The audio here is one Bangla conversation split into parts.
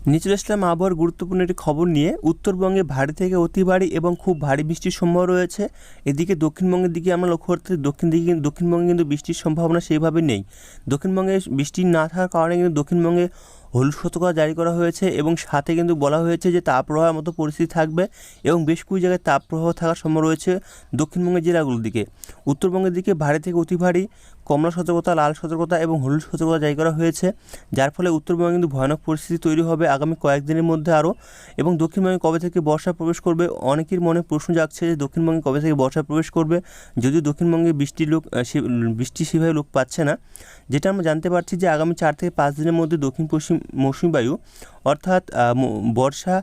নিচে আসলাম আবহাওয়ার গুরুত্বপূর্ণ একটি খবর নিয়ে। উত্তরবঙ্গে ভারী থেকে অতি ভারী এবং খুব ভারী বৃষ্টির সম্ভাবনা রয়েছে। এদিকে দক্ষিণবঙ্গের দিকে আমরা লক্ষ্য করতে দক্ষিণবঙ্গে কিন্তু বৃষ্টির সম্ভাবনা সেইভাবে নেই। দক্ষিণবঙ্গে বৃষ্টি না থাকার কারণে কিন্তু দক্ষিণবঙ্গে হলুদ সতর্কতা জারি করা হয়েছে এবং সাথে কিন্তু বলা হয়েছে যে তাপপ্রবাহের মতো পরিস্থিতি থাকবে এবং বেশ কিছু জায়গায় তাপপ্রবাহ থাকার সম্ভাবনা রয়েছে দক্ষিণবঙ্গের জেলাগুলোর দিকে। উত্তরবঙ্গের দিকে ভারী থেকে অতি ভারী, কমলা সতর্কতা, লাল সতর্কতা এবং হলুদ সতর্কতা জারি করা হয়েছে, যার ফলে উত্তরবঙ্গে কিন্তু ভয়ানক পরিস্থিতি তৈরি হবে আগামী কয়েকদিনের মধ্যে আরও। এবং দক্ষিণবঙ্গে কবে থেকে বর্ষা প্রবেশ করবে, অনেকের মনে প্রশ্ন জাগছে যে দক্ষিণবঙ্গে কবে থেকে বর্ষা প্রবেশ করবে, যদিও দক্ষিণবঙ্গে বৃষ্টি সেভাবে লোক পাচ্ছে না। যেটা আমরা জানতে পারছি যে আগামী 4 থেকে 5 দিনের মধ্যে দক্ষিণ পশ্চিম মৌসুমী বায়ু অর্থাৎ বর্ষা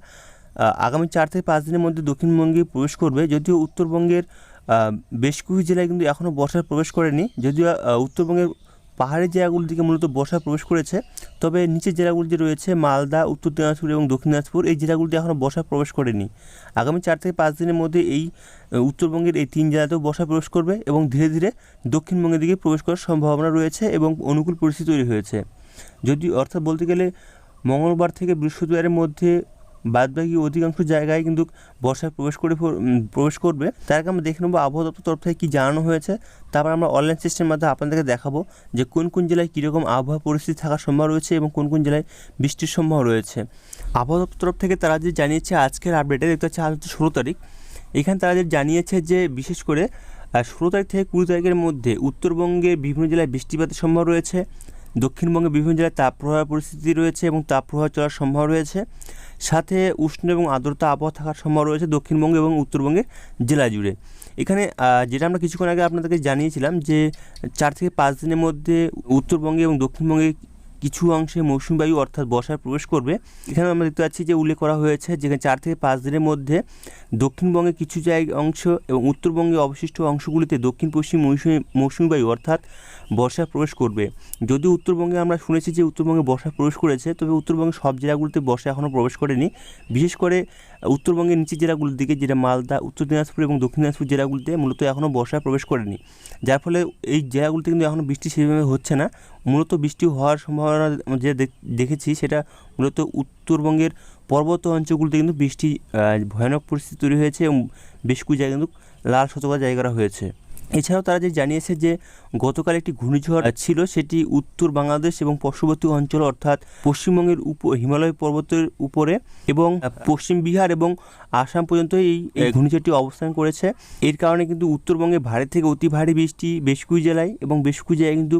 আগামী 4 থেকে 5 দিনের মধ্যে দক্ষিণবঙ্গে প্রবেশ করবে। যদিও উত্তরবঙ্গের বেশ কিছু জেলায় কিন্তু এখনও বর্ষা প্রবেশ করেনি, যদিও উত্তরবঙ্গের পাহাড়ি জেলাগুলির দিকে মূলত বর্ষা প্রবেশ করেছে, তবে নিচের জেলাগুলি যে রয়েছে মালদা, উত্তর দিনাজপুর এবং দক্ষিণ দিনাজপুর, এই জেলাগুলিতে এখনও বর্ষা প্রবেশ করেনি। আগামী 4 থেকে 5 দিনের মধ্যে এই উত্তরবঙ্গের এই 3 জেলাতেও বর্ষা প্রবেশ করবে এবং ধীরে ধীরে দক্ষিণবঙ্গের দিকে প্রবেশ করার সম্ভাবনা রয়েছে এবং অনুকূল পরিস্থিতি তৈরি হয়েছে। যদি অর্থাৎ বলতে গেলে মঙ্গলবার থেকে বৃহস্পতিবারের মধ্যে বাদবাকি অধিকাংশ জায়গায় কিন্তু বর্ষা প্রবেশ করবে। তার আগে আমরা দেখে নেবো আবহাওয়া দপ্তর তরফ থেকে কী জানানো হয়েছে, তারপর আমরা অনলাইন সিস্টেমের মাধ্যমে আপনাদেরকে দেখাবো যে কোন কোন জেলায় কীরকম আবহাওয়া পরিস্থিতি থাকার সম্ভাবনা রয়েছে এবং কোন কোন জেলায় বৃষ্টির সম্ভাবনা রয়েছে। আবহাওয়া দপ্তর তরফ থেকে তারা যে জানিয়েছে আজকের আপডেটে দেখতে পাচ্ছি আজ 16 তারিখ। এখানে তারা যে জানিয়েছে যে বিশেষ করে 16 তারিখ থেকে 20 তারিখের মধ্যে উত্তরবঙ্গের বিভিন্ন জেলায় বৃষ্টিপাতের সম্ভাবনা রয়েছে, দক্ষিণবঙ্গে বিভিন্ন জেলায় তাপপ্রবাহের পরিস্থিতি রয়েছে এবং তাপপ্রবাহ চলার সম্ভাবনা রয়েছে, সাথে উষ্ণ এবং আর্দ্রতা আবহাওয়া থাকার সম্ভাবনা রয়েছে দক্ষিণবঙ্গে এবং উত্তরবঙ্গের জেলা জুড়ে। এখানে যেটা আমরা কিছুক্ষণ আগে আপনাদেরকে জানিয়েছিলাম যে 4 থেকে 5 দিনের মধ্যে উত্তরবঙ্গে এবং দক্ষিণবঙ্গে কিছু অংশে মৌসুমী বায়ু অর্থাৎ বর্ষায় প্রবেশ করবে। এখানে আমরা দেখতে পাচ্ছি যে উল্লেখ করা হয়েছে যেখানে 4 থেকে 5 দিনের মধ্যে দক্ষিণবঙ্গে কিছু অংশ এবং উত্তরবঙ্গে অবশিষ্ট অংশগুলিতে দক্ষিণ পশ্চিম মৌসুমী বায়ু অর্থাৎ বর্ষায় প্রবেশ করবে। যদিও উত্তরবঙ্গে আমরা শুনেছি যে উত্তরবঙ্গে বর্ষা প্রবেশ করেছে, তবে উত্তরবঙ্গের সব জেলাগুলিতে বর্ষা এখনও প্রবেশ করেনি। বিশেষ করে উত্তরবঙ্গের নিচের জেলাগুলির দিকে, যেটা মালদা, উত্তর দিনাজপুর এবং দক্ষিণ দিনাজপুর জেলাগুলিতে মূলত এখনও বর্ষা প্রবেশ করেনি, যার ফলে এই জেলাগুলিতে কিন্তু এখনও বৃষ্টি সেভাবে হচ্ছে না। মূলত বৃষ্টি হওয়ার সম্ভাবনা যে দেখেছি সেটা মূলত উত্তরবঙ্গের পর্বত অঞ্চলগুলিতে কিন্তু বৃষ্টি ভয়ানক পরিস্থিতি তৈরি হয়েছে এবং বেশ কিছু জায়গায় কিন্তু লাল সতর্কতা জারি করা হয়েছে। এছাড়াও তারা যে জানিয়েছে যে গতকাল একটি ঘূর্ণিঝড় ছিল, সেটি উত্তর বাংলাদেশ এবং পার্শ্ববর্তী অঞ্চল অর্থাৎ পশ্চিমবঙ্গের হিমালয় পর্বতের উপরে এবং পশ্চিম বিহার এবং আসাম পর্যন্ত এই ঘূর্ণিঝড়টি অবস্থান করেছে। এর কারণে কিন্তু উত্তরবঙ্গে ভারী থেকে অতি ভারী বৃষ্টি বেশ কিছু জেলায় এবং বেশ কিছু জায়গায় কিন্তু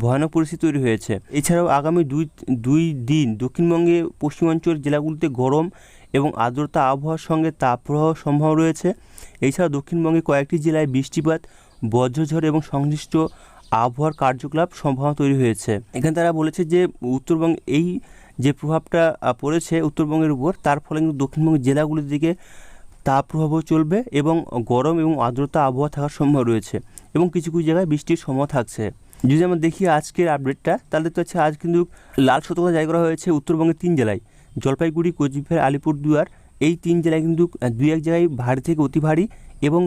ভয়ানক পরিস্থিতি তৈরি হয়েছে। এছাড়াও আগামী দুই দিন দক্ষিণবঙ্গে পশ্চিমাঞ্চল জেলাগুলিতে গরম এবং আর্দ্রতা আবহাওয়ার সঙ্গে তাপপ্রবাহ সম্ভাবনা রয়েছে। এছাড়াও দক্ষিণবঙ্গে কয়েকটি জেলায় বৃষ্টিপাত, বজ্রঝড় এবং সংশ্লিষ্ট আবহাওয়ার কার্যকলাপ সম্ভাবনা তৈরি হয়েছে। এখানে তারা বলেছে যে উত্তরবঙ্গে এই যে প্রভাবটা পড়েছে উত্তরবঙ্গের উপর, তার ফলে কিন্তু দক্ষিণবঙ্গের জেলাগুলির দিকে তাপপ্রবাহ চলবে এবং গরম এবং আর্দ্রতা আবহাওয়া থাকার সম্ভাবনা রয়েছে এবং কিছু কিছু জায়গায় বৃষ্টির সম্ভাবনা থাকছে। যদি আমরা দেখি আজকের আপডেটটা, তাহলে দেখতে পাচ্ছি আজ কিন্তু লাল সতর্কতা জারি করা হয়েছে উত্তরবঙ্গের 3 জেলায়, জলপাইগুড়ি, কোচবিহার, আলিপুরদুয়ার। এই 3 জেলায় কিন্তু 2-1 জায়গায় ভারী থেকে অতি ভারী এবং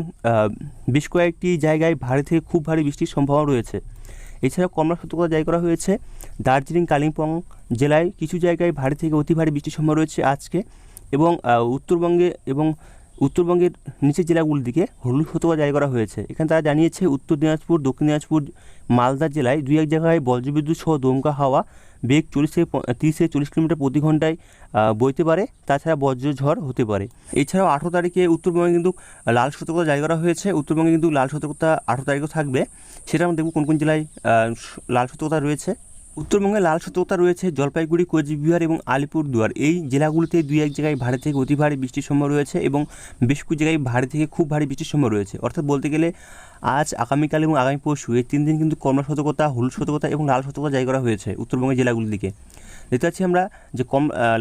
বেশ কয়েকটি জায়গায় ভারী থেকে খুব ভারী বৃষ্টির সম্ভাবনা রয়েছে। এছাড়াও কমলা সতর্কতা জারি করা হয়েছে দার্জিলিং, কালিম্পং জেলায় কিছু জায়গায় ভারী থেকে অতি ভারী বৃষ্টির সম্ভাবনা রয়েছে আজকে এবং উত্তরবঙ্গের নিচের জেলাগুলির দিকে হলুদ সতর্কতা জারি করা হয়েছে। এখানে তারা জানিয়েছে উত্তর দিনাজপুর, দক্ষিণ দিনাজপুর, মালদা জেলায় 2-1 জায়গায় বজ্রবিদ্যুৎ সহ দমকা হাওয়া বেগ 30 থেকে 40 কিলোমিটার প্রতি ঘন্টায় বইতে পারে, তাছাড়া বজ্রঝড় হতে পারে। এছাড়াও 18 তারিখে উত্তরবঙ্গে কিন্তু লাল সতর্কতা জারি করা হয়েছে। উত্তরবঙ্গে কিন্তু লাল সতর্কতা 18 তারিখেও থাকবে, সেটা আমরা দেখব কোন কোন জেলায় লাল সতর্কতা রয়েছে। উত্তরবঙ্গে লাল সতর্কতা রয়েছে জলপাইগুড়ি, কোচবিহার এবং আলিপুরদুয়ার। এই জেলাগুলিতে 2-1 জায়গায় ভারী থেকে অতি ভারী বৃষ্টির সম্ভাবনা রয়েছে এবং বেশ কিছু জায়গায় ভারী থেকে খুব ভারী বৃষ্টির সম্ভাবনা রয়েছে। অর্থাৎ বলতে গেলে আজ, আগামীকাল এবং আগামী পরশু এই 3 দিন কিন্তু কমলা সতর্কতা, হলুদ সতর্কতা এবং লাল সতর্কতা জারি করা হয়েছে উত্তরবঙ্গের জেলাগুলির দিকে। দেখতে পাচ্ছি আমরা যে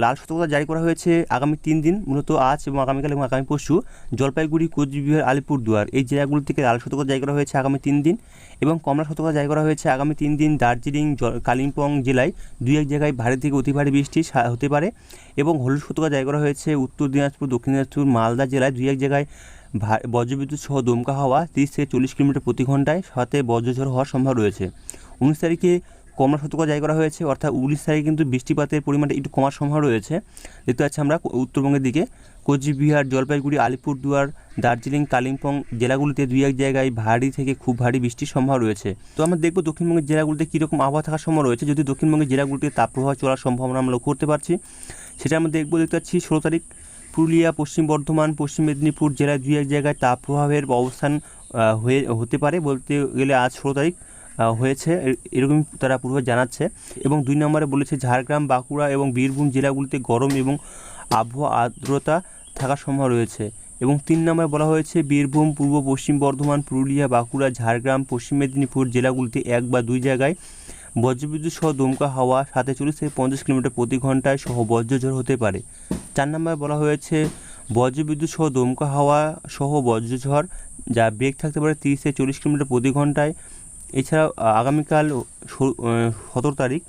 লাল সতর্কতা জারি করা হয়েছে আগামী 3 দিন, মূলত আজ এবং আগামীকাল এবং আগামী পরশু জলপাইগুড়ি, কোচবিহার, আলিপুরদুয়ার এই জেলাগুলি থেকে লাল সতর্কতা জারি করা হয়েছে আগামী 3 দিন এবং কমলা সতর্কতা জারি করা হয়েছে আগামী 3 দিন দার্জিলিং, কালিম্পং জেলায় 2-1 জায়গায় ভারী থেকে অতি ভারী বৃষ্টি হতে পারে এবং হলুদ সতর্কতা জারি করা হয়েছে উত্তর দিনাজপুর, দক্ষিণ দিনাজপুর, মালদা জেলায় 2-1 জায়গায় বজ্রবিদ্যুৎ সহ দমকা হাওয়া 30 থেকে 40 কিলোমিটার প্রতি ঘন্টায়, সাথে বজ্রঝড় হওয়ার সম্ভাবনা রয়েছে। 19 তারিখে কমার সতর্কতা জারি করা হয়েছে, অর্থাৎ 19 তারিখে কিন্তু বৃষ্টিপাতের পরিমাণটা একটু কমার সম্ভাবনা রয়েছে। দেখতে পাচ্ছি আমরা উত্তরবঙ্গের দিকে কোচবিহার, জলপাইগুড়ি, আলিপুরদুয়ার, দার্জিলিং, কালিম্পং জেলাগুলিতে 2-1 জায়গায় ভারী থেকে খুব ভারী বৃষ্টির সম্ভাবনা রয়েছে। তো আমরা দেখব দক্ষিণবঙ্গের জেলাগুলিতে কীরকম আবহাওয়া থাকার সম্ভাবনা রয়েছে। যদি দক্ষিণবঙ্গের জেলাগুলিতে তাপপ্রবাহ চলার সম্ভাবনা আমরা লক্ষ্য করতে পারছি, সেটা আমরা দেখতে পাচ্ছি 16 তারিখ পুরুলিয়া, পশ্চিম বর্ধমান, পশ্চিম মেদিনীপুর জেলায় 2-1 জায়গায় তাপপ্রবাহের অবস্থান হতে পারে। বলতে গেলে আজ 16 তারিখ হয়েছে এরকম তারা পূর্বাভাস জানাচ্ছে। এবং 2 নম্বরে বলেছে ঝাড়গ্রাম, বাঁকুড়া এবং বীরভূম জেলাগুলিতে গরম এবং আবহাওয়া আর্দ্রতা থাকার সম্ভাবনা রয়েছে। এবং 3 নম্বরে বলা হয়েছে বীরভূম, পূর্ব পশ্চিম বর্ধমান, পুরুলিয়া, বাঁকুড়া, ঝাড়গ্রাম, পশ্চিম মেদিনীপুর জেলাগুলিতে 1 বা 2 জায়গায় বজ্রবিদ্যুৎ সহ দমকা হাওয়া 40 থেকে 50 কিলোমিটার প্রতি ঘন্টায় সহ বজ্রঝড় হতে পারে। 4 নম্বরে বলা হয়েছে বজ্রবিদ্যুৎ সহ দমকা হাওয়া সহ বজ্রঝড় যা বেগ থাকতে পারে 30 থেকে 40 কিলোমিটার প্রতি ঘন্টায়। এছাড়াও আগামীকাল 17 তারিখ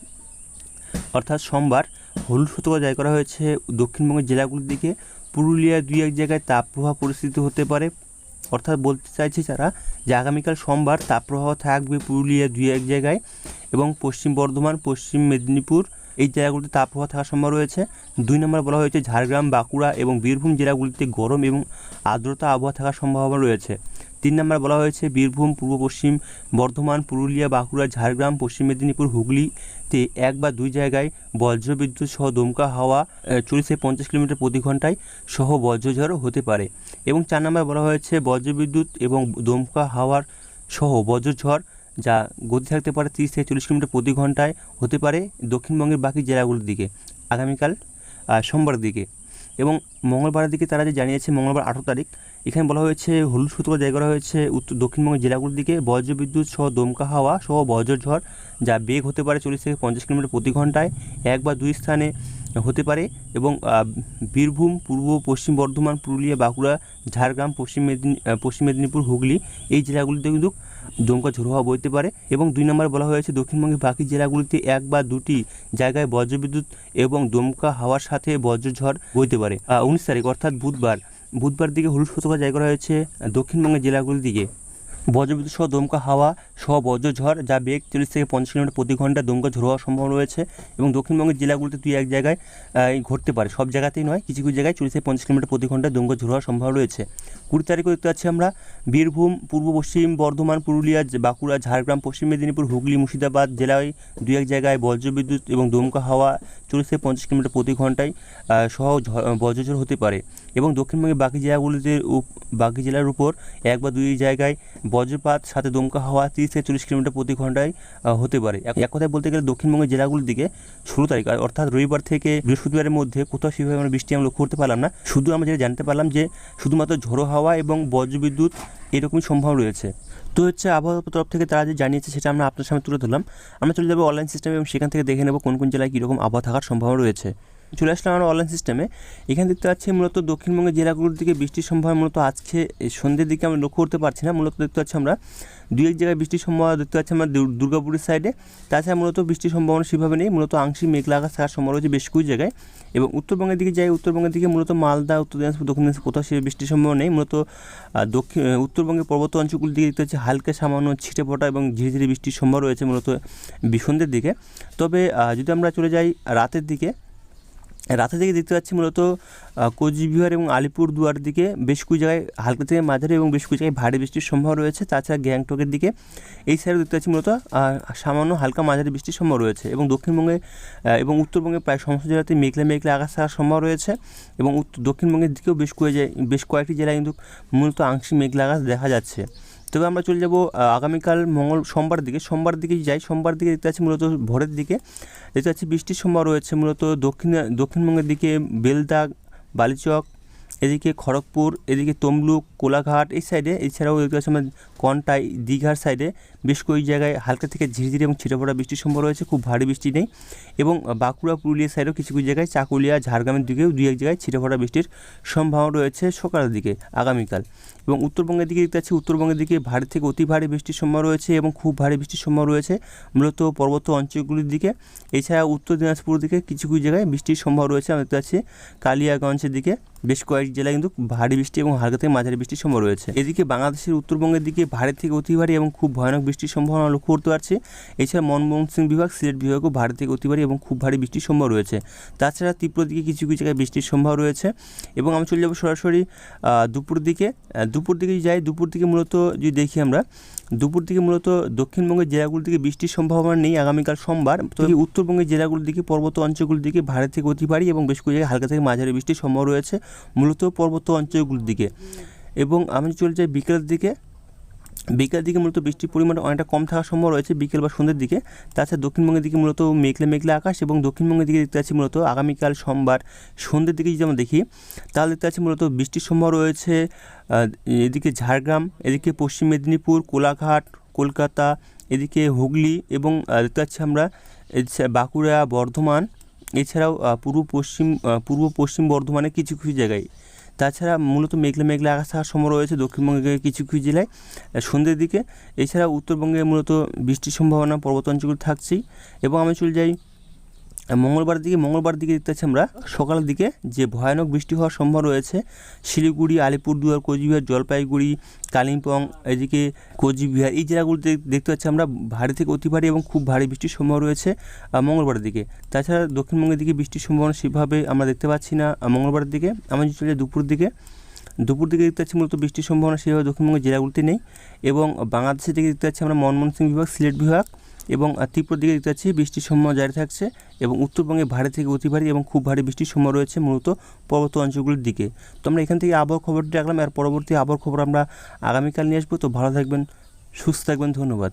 অর্থাৎ সোমবার হলুদ সতর্কতা জারি করা হয়েছে দক্ষিণবঙ্গের জেলাগুলির দিকে। পুরুলিয়ার 2-1 জায়গায় তাপপ্রবাহ পরিস্থিতি হতে পারে, অর্থাৎ বলতে চাইছে যারা যে আগামীকাল সোমবার তাপপ্রবাহ থাকবে পুরুলিয়ার 2-1 জায়গায় এবং পশ্চিম বর্ধমান, পশ্চিম মেদিনীপুর এই জায়গাগুলিতে তাপপ্রবাহ থাকার সম্ভাবনা রয়েছে। 2 নম্বর বলা হয়েছে ঝাড়গ্রাম, বাঁকুড়া এবং বীরভূম জেলাগুলিতে গরম এবং আর্দ্রতা আবহাওয়া থাকার সম্ভাবনা রয়েছে। 3 নম্বর বলা হয়েছে বীরভূম, পূর্ব পশ্চিম বর্ধমান, পুরুলিয়া, বাঁকুড়া, ঝাড়গ্রাম, পশ্চিম মেদিনীপুর, হুগলিতে 1 বা 2 জায়গায় বজ্রবিদ্যুৎ সহ দমকা হাওয়া 40 থেকে 50 কিলোমিটার প্রতি ঘন্টায় সহ বজ্রঝড় হতে পারে। এবং 4 নম্বর বলা হয়েছে বজ্রবিদ্যুৎ এবং দমকা হাওয়ার সহ বজ্রঝড় যা গতি থাকতে পারে 30 থেকে 40 কিলোমিটার প্রতি ঘন্টায় হতে পারে দক্ষিণবঙ্গের বাকি জেলাগুলির দিকে আগামীকাল সোমবার দিকে। এবং মঙ্গলবারের দিকে তারা যে জানিয়েছে মঙ্গলবার 18 তারিখ এখানে বলা হয়েছে হলুদ সতর্কতা জারি করা হয়েছে দক্ষিণবঙ্গের জেলাগুলির দিকে বজ্রবিদ্যুৎ সহ দমকা হাওয়া সহ বজ্রঝড় যা বেগ হতে পারে 40 থেকে 50 কিলোমিটার প্রতি ঘন্টায় 1 বা 2 স্থানে হতে পারে। এবং বীরভূম, পূর্ব পশ্চিম বর্ধমান, পুরুলিয়া, বাঁকুড়া, ঝাড়গ্রাম, পশ্চিম মেদিনীপুর, হুগলি এই জেলাগুলিতে কিন্তু দমকা ঝোড়ো হাওয়া বইতে পারে। এবং 2 নম্বরে বলা হয়েছে দক্ষিণবঙ্গের বাকি জেলাগুলিতে 1 বা 2টি জায়গায় বজ্রবিদ্যুৎ এবং দমকা হাওয়ার সাথে বজ্রঝড় বইতে পারে। 19 তারিখ অর্থাৎ বুধবার দিকে হলুদ সতর্কতা জারি করা হয়েছে দক্ষিণবঙ্গের জেলাগুলির দিকে বজ্রবিদ্যুৎ সহ দমকা হাওয়া সহ বজ্রঝড় যা বেগ 40 থেকে 50 কিলোমিটার প্রতি ঘন্টা দমকা ঝোড়ো হওয়ার সম্ভাবনা রয়েছে। এবং দক্ষিণবঙ্গের জেলাগুলিতে 2-1 জায়গায় ঘটতে পারে, সব জায়গাতেই নয়, কিছু কিছু জায়গায় 40 থেকে 50 কিলোমিটার প্রতি ঘন্টায় দমকা ঝোড়ো হওয়ার সম্ভাবনা রয়েছে। 20 তারিখে দেখতে পাচ্ছি আমরা বীরভূম, পূর্ব পশ্চিম বর্ধমান, পুরুলিয়া, বাঁকুড়া, ঝাড়গ্রাম, পশ্চিম মেদিনীপুর, হুগলি, মুর্শিদাবাদ জেলায় 2-1 জায়গায় বজ্রবিদ্যুৎ এবং দমকা হাওয়া 40 থেকে 50 কিলোমিটার প্রতি ঘন্টায় সহ বজ্রঝড় হতে পারে। এবং দক্ষিণবঙ্গের বাকি জেলার উপর 1 বা 2 জায়গায় বজ্রপাত সাথে দমকা হাওয়া 30 থেকে 40 কিলোমিটার প্রতি ঘন্টায় হতে পারে। এক কথায় বলতে গেলে দক্ষিণবঙ্গের জেলাগুলির দিকে 16 তারিখ অর্থাৎ রবিবার থেকে বৃহস্পতিবারের মধ্যে কোথাও সেভাবে আমরা বৃষ্টি আমরা লক্ষ্য করতে পারলাম না। শুধু আমরা যেটা জানতে পারলাম যে শুধুমাত্র ঝোড়ো হাওয়া এবং বজ্রবিদ্যুৎ এরকমই সম্ভাবনা রয়েছে। তো হচ্ছে আবহাওয়া তরফ থেকে তারা যে জানিয়েছে সেটা আমরা আপনার সামনে তুলে ধরলাম। আমরা চলে যাবো অনলাইন সিস্টেমে এবং সেখান থেকে দেখে নেব কোন কোন জেলায় কীরকম আবহাওয়া থাকার সম্ভাবনা রয়েছে। চলে আসলাম আমরা অনলাইন সিস্টেমে। এখানে দেখতে পাচ্ছি মূলত দক্ষিণবঙ্গের জেলাগুলোর দিকে বৃষ্টির সম্ভাবনা মূলত আজকে সন্ধ্যের দিকে আমরা লক্ষ্য করতে পারছি না। মূলত দেখতে পাচ্ছি আমরা 2-1 জায়গায় বৃষ্টির সম্ভাবনা দেখতে পাচ্ছি আমরা দুর্গাপুরের সাইডে। তাছাড়া মূলত বৃষ্টির সম্ভাবনা সেভাবে নেই, মূলত আংশিক মেঘলা আকাশ থাকার সম্ভাবনা রয়েছে বেশ কিছু জায়গায়। এবং উত্তরবঙ্গের দিকে যাই, উত্তরবঙ্গের দিকে মূলত মালদা, উত্তর দিনাজপুর, দক্ষিণ দিনাজপুর কোথাও সে বৃষ্টির সম্ভাবনা নেই। মূলত উত্তরবঙ্গের পর্বত অঞ্চলগুলির দিকে দেখতে পাচ্ছি হালকা সামান্য ছিটে ফোটা এবং ঝিরিঝিরি বৃষ্টির সম্ভাবনা রয়েছে মূলত সন্ধ্যের দিকে। তবে যদি আমরা চলে যাই রাতের দিকে দেখতে পাচ্ছি মূলত কোচবিহার এবং আলিপুরদুয়ার দিকে বেশ কিছু জায়গায় হালকা থেকে মাঝারি এবং বেশ কিছু জায়গায় ভারী বৃষ্টির সম্ভাবনা রয়েছে। তাছাড়া গ্যাংটকের দিকে এই সাইডে দেখতে পাচ্ছি মূলত সামান্য হালকা মাঝারি বৃষ্টির সম্ভাবনা রয়েছে। এবং দক্ষিণবঙ্গে এবং উত্তরবঙ্গে প্রায় সমস্ত জেলাতে মেঘলা আকাশ থাকার সম্ভাবনা রয়েছে। এবং দক্ষিণবঙ্গের দিকেও বেশ কয়েকটি জেলায় কিন্তু মূলত আংশিক মেঘলা আকাশ দেখা যাচ্ছে। তবে আমরা চলে যাব আগামীকাল সোমবার দিকে যাই। সোমবার দিকে দেখতে পাচ্ছি মূলত ভোরের দিকে দেখতে পাচ্ছি বৃষ্টির সম্ভাবনা রয়েছে মূলত দক্ষিণবঙ্গের দিকে বেলদা, বালিচক, এদিকে খড়গপুর, এদিকে তমলুক, কোলাঘাট এই সাইডে। এছাড়াও দেখতে পাচ্ছি আমরা কন্টাই, দীঘার সাইডে বেশ কয়েক জায়গায় হালকা থেকে ঝিরিঝিরি এবং ছিটেফোঁটা বৃষ্টির সম্ভাবনা রয়েছে, খুব ভারী বৃষ্টি নেই। এবং বাঁকুড়া, পুরুলিয়া সাইডেও কিছু জায়গায়, চাকুলিয়া, ঝাড়গ্রামের দিকেও 2-1 জায়গায় ছিটেফোঁটা বৃষ্টির সম্ভাবনা রয়েছে সকালের দিকে আগামীকাল। এবং উত্তরবঙ্গের দিকে দেখতে পাচ্ছি উত্তরবঙ্গের দিকে ভারী থেকে অতি ভারী বৃষ্টির সম্ভাবনা রয়েছে এবং খুব ভারী বৃষ্টির সম্ভাবনা রয়েছে মূলত পর্বত অঞ্চলগুলির দিকে। এছাড়া উত্তর দিনাজপুর দিকে কিছু জায়গায় বৃষ্টির সম্ভাবনা রয়েছে আমরা দেখতে পাচ্ছি কালিয়াগঞ্জের দিকে বেশ কয়েক জেলায় কিন্তু ভারী বৃষ্টি এবং হালকা থেকে মাঝারি বৃষ্টির সম্ভাবনা রয়েছে। এদিকে বাংলাদেশের উত্তরবঙ্গের দিকে ভারী থেকে অতি ভারী এবং খুব ভয়ানক বৃষ্টির সম্ভাবনা লক্ষ্য করতে পারছি। এছাড়া ময়মনসিংহ বিভাগ, সিলেট বিভাগও ভারী থেকে অতি ভারী এবং খুব ভারী বৃষ্টির সম্ভাবনা রয়েছে। তাছাড়া ত্রিপুরার দিকে কিছু কিছু জায়গায় বৃষ্টির সম্ভাবনা রয়েছে। এবং আমি চলে যাবো সরাসরি দুপুর দিকে যাই। দুপুর দিকে মূলত যদি দেখি আমরা, দুপুর দিকে মূলত দক্ষিণবঙ্গের জেলাগুলোর দিকে বৃষ্টির সম্ভাবনা নেই আগামীকাল সোমবার। তো উত্তরবঙ্গের জেলাগুলোর দিকে, পর্বত অঞ্চলগুলোর দিকে ভারী থেকে অতি ভারী এবং বেশ কিছু জায়গায় হালকা থেকে মাঝারি বৃষ্টির সম্ভাবনা রয়েছে মূলত পর্বত অঞ্চলগুলোর দিকে। এবং আমি চলে যাই বিকেলের দিকে মূলত বৃষ্টির পরিমাণ অনেকটা কম থাকার সম্ভাবনা রয়েছে বিকেল বা সন্ধ্যের দিকে। তাছাড়া দক্ষিণবঙ্গের দিকে মূলত মেঘলা আকাশ, এবং দক্ষিণবঙ্গের দিকে দেখতে পাচ্ছি মূলত আগামীকাল সোমবার সন্ধ্যের দিকে যদি আমরা দেখি তাহলে দেখতে পাচ্ছি মূলত বৃষ্টির সম্ভাবনা রয়েছে এদিকে ঝাড়গ্রাম, এদিকে পশ্চিম মেদিনীপুর, কোলাঘাট, কলকাতা, এদিকে হুগলি, এবং দেখতে পাচ্ছি আমরা বাঁকুড়া, বর্ধমান, এছাড়াও পূর্ব পশ্চিম বর্ধমানের কিছু কিছু জায়গায়। তাছাড়া মূলত মেঘলা আকাশ থাকার সম্ভাবনা রয়েছে দক্ষিণবঙ্গের কিছু কিছু জেলায় সন্ধ্যের দিকে। এছাড়া উত্তরবঙ্গে মূলত বৃষ্টির সম্ভাবনা পর্বত অঞ্চলগুলো থাকছেই। এবং আমি চলে যাই মঙ্গলবার দিকে দেখতে পাচ্ছি আমরা সকালের দিকে যে ভয়ানক বৃষ্টি হওয়ার সম্ভাবনা রয়েছে শিলিগুড়ি, আলিপুরদুয়ার, কোচবিহার, জলপাইগুড়ি, কালিম্পং, এদিকে কোচবিহার, এই জেলাগুলোতে দেখতে পাচ্ছি আমরা ভারী থেকে অতি ভারী এবং খুব ভারী বৃষ্টির সম্ভাবনা রয়েছে মঙ্গলবারের দিকে। তাছাড়া দক্ষিণবঙ্গের দিকে বৃষ্টির সম্ভাবনা সেভাবে আমরা দেখতে পাচ্ছি না মঙ্গলবারের দিকে। আমি চলে যাই দুপুর দিকে দেখতে পাচ্ছি মূলত বৃষ্টির সম্ভাবনা সেভাবে দক্ষিণবঙ্গের জেলাগুলিতে নেই। এবং বাংলাদেশের দিকে দেখতে পাচ্ছি আমরা ময়মনসিংহ বিভাগ, সিলেট বিভাগ এবং ত্রিপুরার দিকে দেখতে পাচ্ছি বৃষ্টির সম্ভাবনা জারি থাকছে। এবং উত্তরবঙ্গে ভারী থেকে অতি ভারী এবং খুব ভারী বৃষ্টির সম্ভাবনা রয়েছে মূলত পর্বত অঞ্চলগুলির দিকে। তো আমরা এখান থেকে আবহাওয়া খবরটি রাখলাম। আর পরবর্তী আবহাওয়ার খবর আমরা আগামীকাল নিয়ে আসবো। তো ভালো থাকবেন, সুস্থ থাকবেন, ধন্যবাদ।